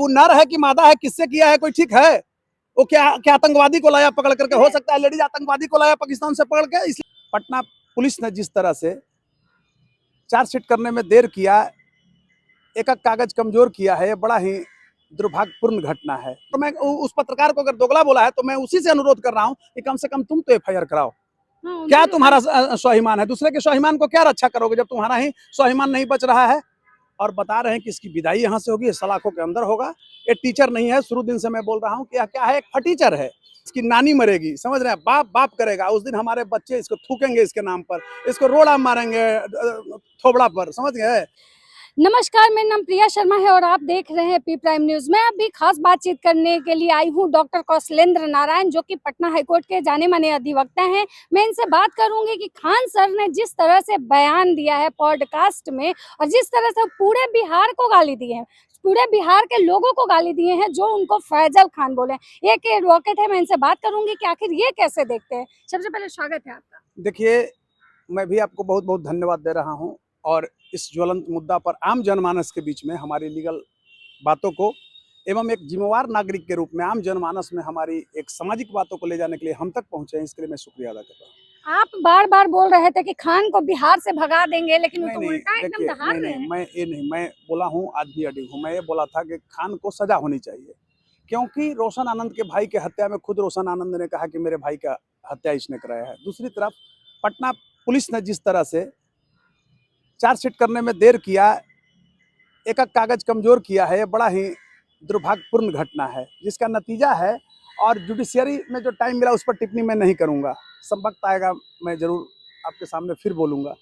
वो नर है कि मादा है, किससे किया है, कोई ठीक है? वो क्या क्या आतंकवादी को लाया पकड़ करके? हो सकता है लेडीज आतंकवादी को लाया पाकिस्तान से पकड़ के। इसलिए पटना पुलिस ने जिस तरह से चार्जशीट करने में देर किया, एक कागज कमजोर किया है, ये बड़ा ही दुर्भाग्यपूर्ण घटना है। तो मैं उस पत्रकार को अगर दोगला बोला है तो मैं उसी से अनुरोध कर रहा हूं कि कम से कम तुम तो एफआईआर कराओ। क्या तुम्हारा स्वाभिमान है? दूसरे के स्वाभिमान को क्या रक्षा करोगे जब तुम्हारा ही स्वाभिमान नहीं बच रहा है? और बता रहे हैं कि इसकी विदाई यहाँ से होगी, सलाखों के अंदर होगा। ये टीचर नहीं है, शुरू दिन से मैं बोल रहा हूँ कि यह क्या है, एक फटीचर है। इसकी नानी मरेगी, समझ रहे हैं? बाप बाप करेगा। उस दिन हमारे बच्चे इसको थूकेंगे, इसके नाम पर इसको रोड़ा मारेंगे थोबड़ा पर, समझ गए? नमस्कार, मेरा नाम प्रिया शर्मा है और आप देख रहे हैं पी प्राइम न्यूज। मैं अभी खास बातचीत करने के लिए आई हूं डॉक्टर कौशलेंद्र नारायण, जो कि पटना हाईकोर्ट के जाने माने अधिवक्ता हैं। मैं इनसे बात करूंगी कि खान सर ने जिस तरह से बयान दिया है पॉडकास्ट में और जिस तरह से पूरे बिहार को गाली दी है, पूरे बिहार के लोगों को गाली दिए हैं जो उनको फैजल खान बोले। एक एडवोकेट है, मैं इनसे बात करूंगी कि आखिर ये कैसे देखते हैं। सबसे पहले स्वागत है आपका। देखिए, मैं भी आपको बहुत बहुत धन्यवाद दे रहा हूं और इस ज्वलंत मुद्दा पर आम जनमानस के बीच में हमारी लीगल बातों को एवं एक जिम्मेवार नागरिक के रूप में आम जनमानस में हमारी एक सामाजिक बातों को ले जाने के लिए हम तक पहुंचे हैं, इसके लिए मैं शुक्रिया अदा करता हूँ। आप बार बार बोल रहे थे कि खान को बिहार से भगा देंगे, लेकिन वो तो नहीं, उल्टा एकदम देखिए, दहाड़ रहे हैं। मैं बोला हूँ, आज भी अडिग हूँ। मैं ये बोला था कि खान को सजा होनी चाहिए, क्योंकि रोशन आनंद के भाई के हत्या में खुद रोशन आनंद ने कहा कि मेरे भाई का हत्या इसने कराया है। दूसरी तरफ पटना पुलिस ने जिस तरह से चार्जशीट करने में देर किया, एक कागज कमजोर किया है, ये बड़ा ही दुर्भाग्यपूर्ण घटना है, जिसका नतीजा है। और जुडिशियरी में जो टाइम मिला उस पर टिप्पणी मैं नहीं करूंगा, सब वक्त आएगा मैं जरूर आपके सामने फिर बोलूंगा।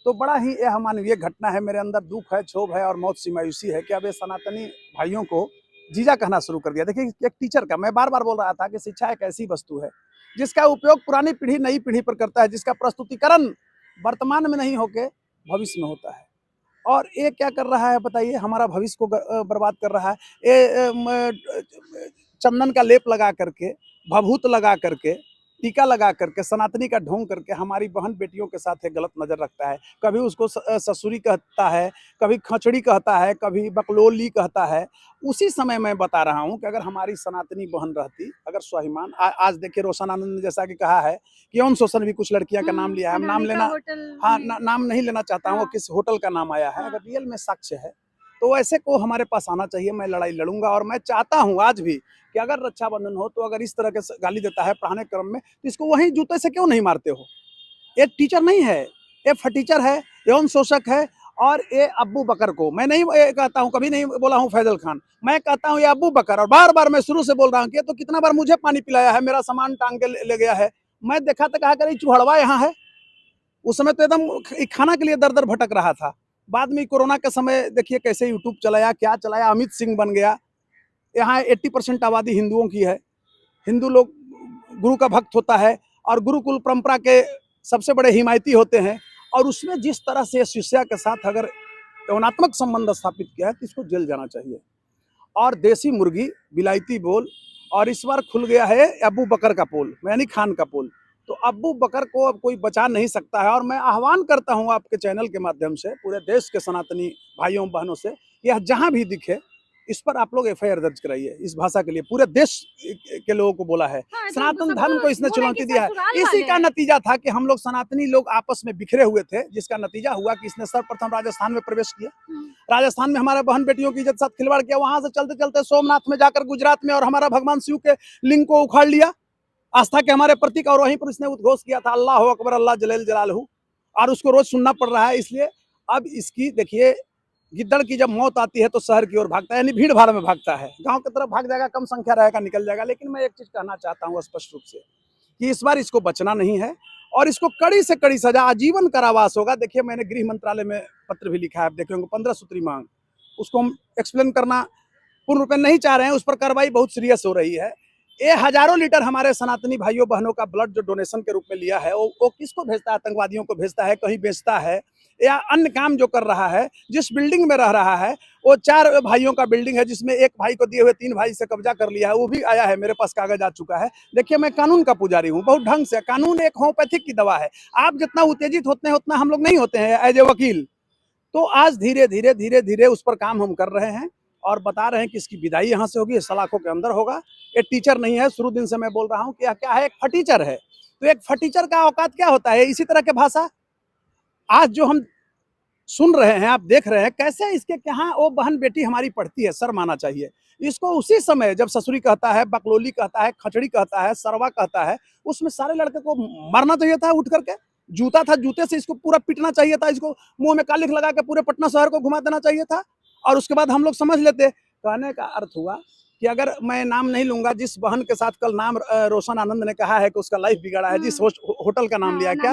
तो बड़ा ही यह अमानवीय घटना है, मेरे अंदर दुख है, क्षोभ है और मौत सी मायूसी है कि अब ये सनातनी भाइयों को जीजा कहना शुरू कर दिया। देखिए, एक टीचर का मैं बार बार बोल रहा था कि शिक्षा एक ऐसी वस्तु है जिसका उपयोग पुरानी पीढ़ी नई पीढ़ी पर करता है, जिसका प्रस्तुतिकरण वर्तमान में नहीं होकर भविष्य में होता है। और ये क्या कर रहा है बताइए? हमारा भविष्य को बर्बाद कर रहा है। ये चंदन का लेप लगा करके, भभूत लगा करके, टीका लगा करके, सनातनी का ढोंग करके हमारी बहन बेटियों के साथ एक गलत नज़र रखता है। कभी उसको ससुरी कहता है, कभी खचड़ी कहता है, कभी बकलोली कहता है। उसी समय मैं बता रहा हूँ कि अगर हमारी सनातनी बहन रहती, अगर स्वाभिमान आज देखिए, रोशन आनंद ने जैसा कि कहा है कि यौन शोषण भी कुछ लड़कियां का नाम लिया है। हम नाम लेना, हाँ, नाम नहीं लेना चाहता हूँ, किस होटल का नाम आया है। अगर रियल में साक्ष्य है तो ऐसे को हमारे पास आना चाहिए। मैं लड़ाई लड़ूंगा और मैं चाहता हूँ आज भी कि अगर रक्षाबंधन हो तो अगर इस तरह के गाली देता है पढ़ाने क्रम में तो इसको वहीं जूते से क्यों नहीं मारते हो? ये टीचर नहीं है, ये फटीचर है, यौन शोषक है। और ये अब्बू बकर को मैं नहीं कहता हूँ, कभी नहीं बोला हूँ फैजल खान, मैं कहता हूँ ये अब्बू बकर। और बार बार मैं शुरू से बोल रहा हूँ कि तो कितना बार मुझे पानी पिलाया है, मेरा सामान टांग के ले गया है। मैं देखा तो कहा कर चूहड़वा यहाँ है। उस समय तो एकदम खाना के लिए दर दर भटक रहा था। बाद में कोरोना के समय देखिए कैसे यूट्यूब चलाया, क्या चलाया, अमित सिंह बन गया। यहाँ 80% आबादी हिंदुओं की है। हिंदू लोग गुरु का भक्त होता है और गुरुकुल परंपरा के सबसे बड़े हिमायती होते हैं। और उसमें जिस तरह से शिष्या के साथ अगर यौनात्मक संबंध स्थापित किया है तो इसको जेल जाना चाहिए। और देसी मुर्गी बिलायती बोल, और इस बार खुल गया है अब्बू बकर का पोल, यानी खान का पोल। तो अब्बू बकर को अब कोई बचा नहीं सकता है। और मैं आह्वान करता हूं आपके चैनल के माध्यम से पूरे देश के सनातनी भाइयों बहनों से, यह जहां भी दिखे इस पर आप लोग एफआईआर दर्ज कराइए। इस भाषा के लिए पूरे देश के लोगों को बोला है। हाँ, सनातन धर्म को इसने चुनौती दिया है। इसी का नतीजा था कि हम लोग सनातनी लोग आपस में बिखरे हुए थे, जिसका नतीजा हुआ कि इसने सर्वप्रथम राजस्थान में प्रवेश किया। राजस्थान में हमारे बहन बेटियों की इज्जत साथ खिलवाड़ किया। वहां से चलते चलते सोमनाथ में जाकर गुजरात में और हमारा भगवान शिव के लिंग को उखाड़ लिया, आस्था के हमारे प्रतीक। और वहीं पर इसने उद्घोष किया था अल्लाह अकबर, अल्लाह जलील जलालहू। और उसको रोज सुनना पड़ रहा है। इसलिए अब इसकी देखिए, गिद्दड़ की जब मौत आती है तो शहर की ओर भागता है, यानी भीड़ भाड़ में भागता है। गांव की तरफ भाग जाएगा, कम संख्या रहेगा, निकल जाएगा। लेकिन मैं एक चीज कहना चाहता हूँ स्पष्ट रूप से कि इस बार इसको बचना नहीं है और इसको कड़ी से कड़ी सजा, आजीवन कारावास होगा। देखिए, मैंने गृह मंत्रालय में पत्र भी लिखा है, आप देखेंगे 15 सूत्री मांग। उसको हम एक्सप्लेन करना पूर्ण रूप में नहीं चाह रहे हैं, उस पर कार्रवाई बहुत सीरियस हो रही है। ये हजारों लीटर हमारे सनातनी भाइयों बहनों का ब्लड जो डोनेशन के रूप में लिया है, वो किसको भेजता है? आतंकवादियों को भेजता है, कहीं बेचता है, या अन्य काम जो कर रहा है। जिस बिल्डिंग में रह रहा है वो 4 भाइयों का बिल्डिंग है, जिसमें एक भाई को दिए हुए 3 भाई से कब्जा कर लिया है। वो भी आया है, मेरे पास कागज आ चुका है। देखिए, मैं कानून का पुजारी हूँ बहुत ढंग से। कानून एक होम्योपैथिक की दवा है। आप जितना उत्तेजित होते हैं उतना हम लोग नहीं होते हैं एज ए वकील। तो आज धीरे धीरे धीरे धीरे उस पर काम हम कर रहे हैं और बता रहे हैं कि इसकी विदाई यहाँ से होगी, सलाखों के अंदर होगा। ये टीचर नहीं है, शुरू दिन से मैं बोल रहा हूँ कि क्या है, एक फटीचर है। तो एक फटीचर का औकात क्या होता है? इसी तरह के भाषा आज जो हम सुन रहे हैं, आप देख रहे हैं कैसे इसके यहाँ वो बहन बेटी हमारी पढ़ती है, शर्म आना चाहिए इसको। उसी समय जब ससुरी कहता है, बकलोली कहता है, खचड़ी कहता है, सरवा कहता है, उसमें सारे लड़के को मारना चाहिए था उठ करके। जूता था, जूते से इसको पूरा पीटना चाहिए था, इसको मुंह में कालिख लगा के पूरे पटना शहर को घुमा देना चाहिए था। और उसके बाद हम लोग समझ लेते। कहने का अर्थ हुआ कि अगर मैं नाम नहीं लूंगा, जिस बहन के साथ कल नाम रोशन आनंद ने कहा है कि उसका लाइफ बिगड़ा है, जिस होटल का नाम लिया, क्या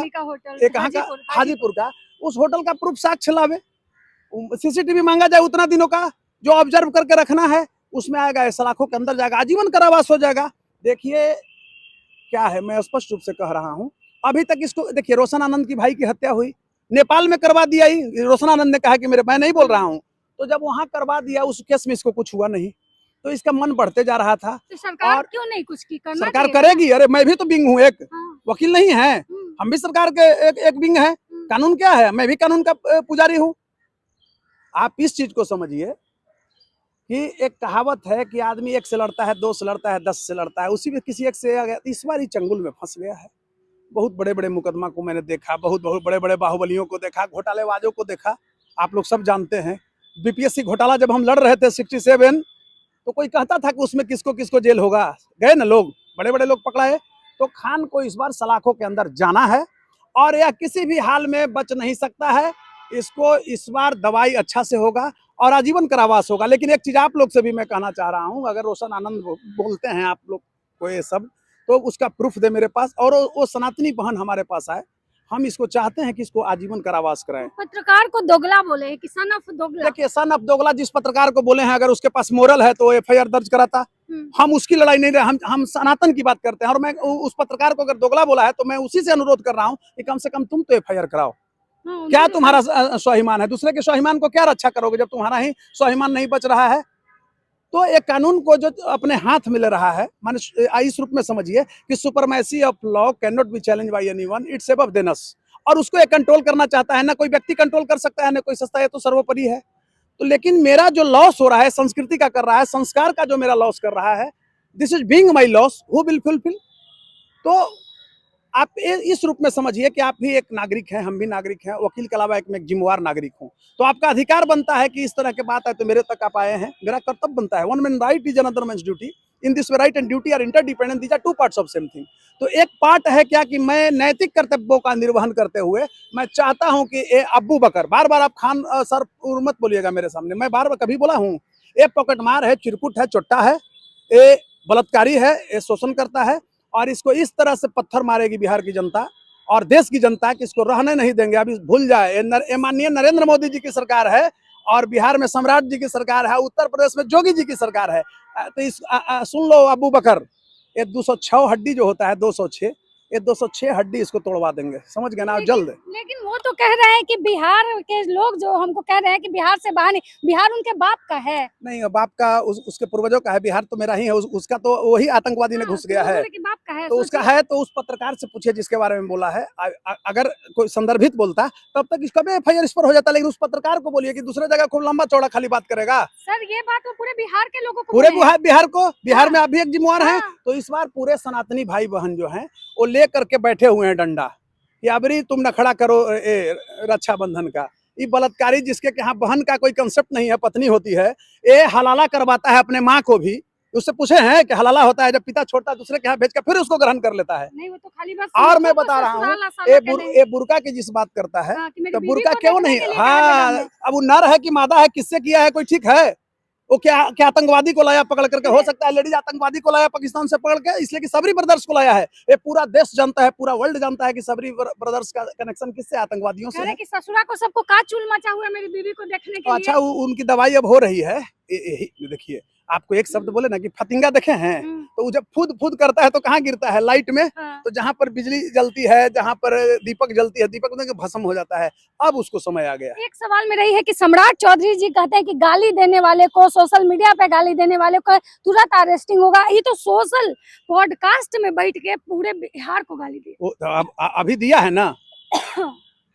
ये कहाँ का? हाजीपुर का। उस होटल का प्रूफ साक्ष्य लावे, सीसीटीवी मांगा जाए उतना दिनों का जो ऑब्जर्व करके रखना है, उसमें आएगा, सलाखों के अंदर जाएगा, आजीवन कारावास हो जाएगा। देखिए क्या है, मैं स्पष्ट रूप से कह रहा हूं, अभी तक इसको देखिए, रोशन आनंद की भाई की हत्या हुई, नेपाल में करवा दिया ही, रोशन आनंद ने कहा कि मैं नहीं बोल रहा हूं, तो जब वहां करवा दिया उस केस में इसको कुछ हुआ नहीं, तो इसका मन बढ़ते जा रहा था। तो सरकार और क्यों नहीं कुछ की? करना सरकार चाहिए। करेगी। अरे मैं भी तो विंग हूँ, एक वकील नहीं है, हम्म, हम भी सरकार के एक विंग है। कानून क्या है, मैं भी कानून का पुजारी हूँ। आप इस चीज को समझिए कि एक कहावत है कि आदमी एक से लड़ता है, दो से लड़ता है, 10 से लड़ता है, उसी में किसी एक से आ गया। इस बार ही चंगुल में फंस गया है। बहुत बड़े बड़े मुकदमा को मैंने देखा, बहुत बहुत बड़े बड़े बाहुबलियों को देखा, घोटालेबाजों को देखा, आप लोग सब जानते हैं। बीपीएससी घोटाला जब हम लड़ रहे थे 67, तो कोई कहता था कि उसमें किसको किसको जेल होगा, गए ना लोग, बड़े बड़े लोग पकड़ाए। तो खान को इस बार सलाखों के अंदर जाना है और यह किसी भी हाल में बच नहीं सकता है। इसको इस बार दवाई अच्छा से होगा और आजीवन कारावास होगा। लेकिन एक चीज आप लोग से भी मैं कहना चाह रहा हूं, अगर रोशन आनंद बोलते हैं आप लोग को ये सब, तो उसका प्रूफ दे मेरे पास, और वो सनातनी बहन हमारे पास आए। हम इसको चाहते हैं कि इसको आजीवन कारावास कराएं। पत्रकार को दोगला बोले हैं कि सन ऑफ दोगला। देखिए, सन ऑफ दोगला जिस पत्रकार को बोले हैं, अगर उसके पास मोरल है तो एफआईआर दर्ज कराता। हम उसकी लड़ाई नहीं रहे, हम सनातन की बात करते हैं। और मैं उस पत्रकार को अगर दोगला बोला है तो मैं उसी से अनुरोध कर रहा हूं कि कम से कम तुम तो एफआईआर कराओ। क्या तुम्हारा स्वाभिमान है? दूसरे के स्वाभिमान को क्या रक्षा करोगे जब तुम्हारा ही स्वाभिमान नहीं बच रहा है? तो एक कानून को जो अपने हाथ में ले रहा है, माने इस रूप में समझिए कि supremacy of law can not be challenge by anyone, it's above than us. और उसको एक कंट्रोल करना चाहता है, ना कोई व्यक्ति कंट्रोल कर सकता है, ना कोई संस्था, है तो सर्वोपरि है। तो लेकिन मेरा जो लॉस हो रहा है, संस्कृति का कर रहा है, संस्कार का जो मेरा लॉस कर रहा है, this is being my loss, who will fulfil? तो आप इस रूप में समझिए कि आप भी एक नागरिक हैं, हम भी नागरिक हैं, वकील के अलावा एक मैं जिम्मेवार नागरिक हूं। तो आपका अधिकार बनता है कि इस तरह की बात है तो मेरे तक आप आए हैं, मेरा कर्तव्य बनता है। One man right is another man's duty, in this way right and duty are interdependent, these are two parts of same thing. तो एक पार्ट है क्या कि मैं नैतिक कर्तव्यों का निर्वहन करते हुए मैं चाहता हूं कि ए अब्बू बकर, बार बार आप खान सर मत बोलिएगा मेरे सामने, मैं बार बार कभी बोला हूं, ये पॉकेटमार है, चिरकुट है, चोट्टा है, ये बलात्कारी है, ये शोषण करता है, और इसको इस तरह से पत्थर मारेगी बिहार की जनता और देश की जनता कि इसको रहने नहीं देंगे। अभी भूल जाए, ये माननीय नरेंद्र मोदी जी की सरकार है और बिहार में सम्राट जी की सरकार है, उत्तर प्रदेश में जोगी जी की सरकार है। तो इस सुन लो अबू बकर, ये 206 हड्डी जो होता है, 206, ये 206 हड्डी इसको तोड़वा देंगे, समझ गए ना? जल्द। लेकिन वो तो कह रहे हैं कि बिहार के लोग जो हमको कह रहे हैं कि बिहार से बाहर नहीं, बिहार उनके बाप का है। नहीं, बाप का उसके पूर्वजों का है, बिहार तो मेरा ही है, उसका तो वही आतंकवादी ने घुस गया है, बाप का है, तो उसका है। तो उस पत्रकार से पूछिए जिसके बारे में बोला है, अगर कोई संदर्भित बोलता तब तक इसका भी एफआईआर इस पर हो जाता। लेकिन उस पत्रकार को बोलिए कि दूसरे जगह खूब लंबा चौड़ा खाली बात करेगा। सर ये बात वो पूरे बिहार के लोगों को, पूरे बिहार को, बिहार में आप भी एक जिम्मेवार हैं। तो इस बार पूरे सनातनी भाई बहन जो हैं वो ले करके बैठे हुए हैं डंडा कि अबरी तुम न खड़ा करो रक्षाबंधन का। ये बलात्कारी जिसके यहाँ बहन का कोई कंसेप्ट नहीं है, पत्नी होती है, ये हलाला करवाता है अपने माँ को भी। उससे पूछे हैं कि हलाला होता है जब पिता छोड़ता है दूसरे के यहाँ भेज कर फिर उसको ग्रहण कर लेता है। नहीं, वो तो खाली बस। और मैं बता रहा हूँ, ये बुर्का की जिस बात करता है, तो बुर्का क्यों नहीं? हाँ, अब वो नर है कि मादा है, किससे किया है, कोई ठीक है? वो क्या आतंकवादी को लाया पकड़ करके? हो सकता है लेडीज आतंकवादी को लाया पाकिस्तान से पकड़ के, इसलिए कि सबरी ब्रदर्स को लाया है। ये पूरा देश जानता है, पूरा वर्ल्ड जानता है कि सबरी ब्रदर्स का कनेक्शन किससे? आतंकवादियों से है। कि ससुरा को सबको का चूल मचा हुआ है मेरी बीवी को देखने के लिए। अच्छा, उनकी दवाई अब हो रही है। देखिए, आपको एक शब्द बोले ना कि फतिंगा देखे हैं, तो वो जब फूद फूद करता है तो कहाँ गिरता है? लाइट में। तो जहां पर बिजली जलती है, जहां पर दीपक जलती है, दीपक में भस्म हो जाता है। अब उसको समय आ गया। एक सवाल में रही है कि सम्राट चौधरी जी कहते हैं कि गाली देने वाले को, सोशल मीडिया पे गाली देने वाले को तुरंत अरेस्टिंग होगा। ये तो सोशल पॉडकास्ट में बैठ के पूरे बिहार को गाली दी। अभी दिया है ना,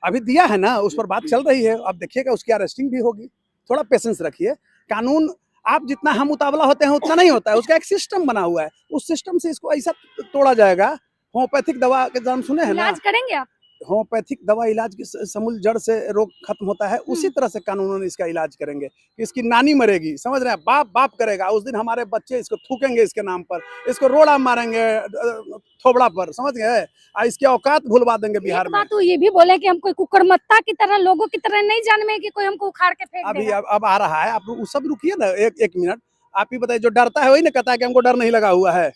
अभी दिया है ना, उस पर बात चल रही है। अब देखिएगा उसकी अरेस्टिंग भी होगी। थोड़ा पेशेंस रखिए। कानून आप जितना हम उतावला होते हैं उतना नहीं होता है, उसका एक सिस्टम बना हुआ है, उस सिस्टम से इसको ऐसा तोड़ा जाएगा। होम्योपैथिक दवा के नाम सुने हैं ना? इलाज करेंगे आप? होम्योपैथिक दवा इलाज की समूल जड़ से रोग खत्म होता है, उसी तरह से कानूनन इसका इलाज करेंगे कि इसकी नानी मरेगी, समझ रहे हैं, बाप बाप करेगा, उस दिन हमारे बच्चे इसको थूकेंगे इसके नाम पर, इसको रोड़ा मारेंगे थोबड़ा पर, समझ गए, इसकी औकात भुलवा देंगे बिहार एक में। बात तो ये भी बोले कि हम कोई कुकड़मत्ता की तरह लोगों की तरह नहीं जन्मे कि कोई हमको उखाड़ के फेंक अभी देगा। अब आ रहा है, आप वो सब रुकिए ना, एक मिनट। आप ही बताइए, जो डरता है वही ना कहता है कि हमको डर नहीं लगा हुआ है।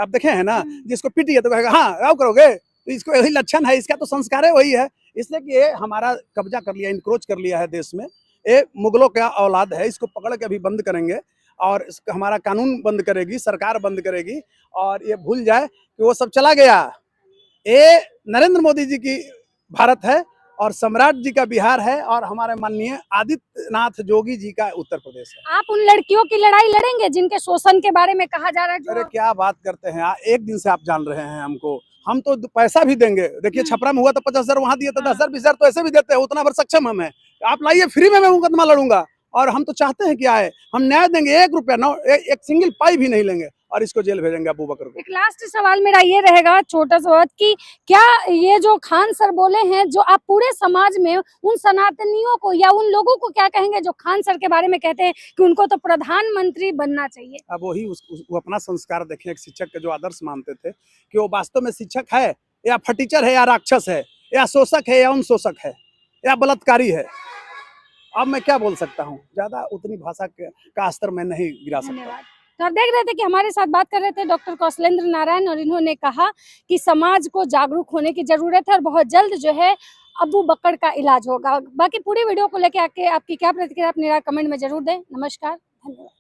आप देखे हैं ना, जिसको पीटिए तो कहेगा हाँ आओ करोगे, तो इसको यही लक्षण है, इसका तो संस्कार है वही है। इसलिए कि ये हमारा कब्जा कर लिया, इंक्रोच कर लिया है देश में, ये मुगलों का औलाद है, इसको पकड़ के अभी बंद करेंगे और हमारा कानून बंद करेगी, सरकार बंद करेगी, और ये भूल जाए कि वो सब चला गया। ये नरेंद्र मोदी जी की भारत है और सम्राट जी का बिहार है और हमारे माननीय आदित्यनाथ जोगी जी का उत्तर प्रदेश है। आप उन लड़कियों की लड़ाई लड़ेंगे जिनके शोषण के बारे में कहा जा रहा है? अरे जो क्या बात करते हैं, एक दिन से आप जान रहे हैं हमको, हम तो पैसा भी देंगे। देखिए छपरा में हुआ तो 50,000 वहां दिए, तो 10,000 20,000 तो ऐसे भी देते हैं, उतना भर सक्षम हम है। आप लाइए, फ्री में मैं मुकदमा लड़ूंगा, और हम तो चाहते हैं कि आए, हम न्याय देंगे, 1 रुपया एक सिंगल पाई भी नहीं लेंगे, और इसको जेल भेजेंगे अबू बकर को। एक लास्ट सवाल मेरा ये रहेगा, छोटा सा बात, कि क्या ये जो खान सर बोले हैं, जो आप पूरे समाज में उन सनातनियों को या उन लोगों को क्या कहेंगे जो खान सर के बारे में कहते हैं कि उनको तो प्रधानमंत्री बनना चाहिए? अब वही वो अपना संस्कार देखें, एक शिक्षक के जो आदर्श मानते थे कि वो वास्तव में शिक्षक है या फटीचर है या राक्षस है या शोषक है या उनशोषक है या बलात्कारी है। अब मैं क्या बोल सकता हूँ, ज्यादा उतनी भाषा का स्तर मैं नहीं गिरा सकता। धन्यवाद। तो आप देख रहे थे कि हमारे साथ बात कर रहे थे डॉक्टर कौशलेंद्र नारायण, और इन्होंने कहा कि समाज को जागरूक होने की जरूरत है और बहुत जल्द जो है अबू बकर का इलाज होगा। बाकी पूरी वीडियो को लेके आके आपकी क्या प्रतिक्रिया, आप मेरा कमेंट में जरूर दें। नमस्कार, धन्यवाद।